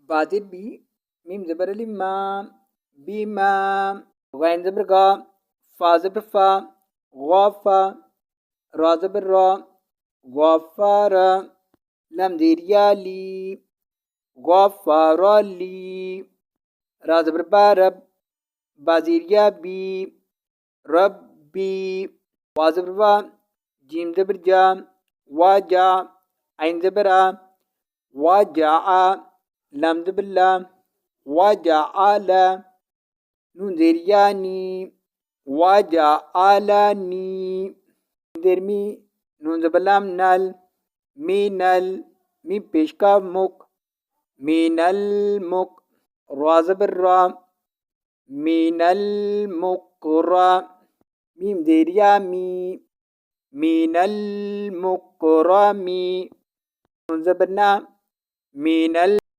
Bother be, میم زبر ما، بما. غین زبر غا، فا زبر فا، غافا. را زبر را، غافارا. لام زیر یا لی، غافارا لی. را زبر با رب، با زیر یا بی، ربی. وا زبر وا، جیم زبر جا، واجا. عین زبر آ، واجا. لام زبر لا، وجعل. نون زیر یا نی، وجعلنی. زیر می، نون زبر لام نل، مینل. میم پیش کاف مک، من المک. را زبر را، من المقرا. میم زیر یا می، من المکرمی. نون زبر نا، من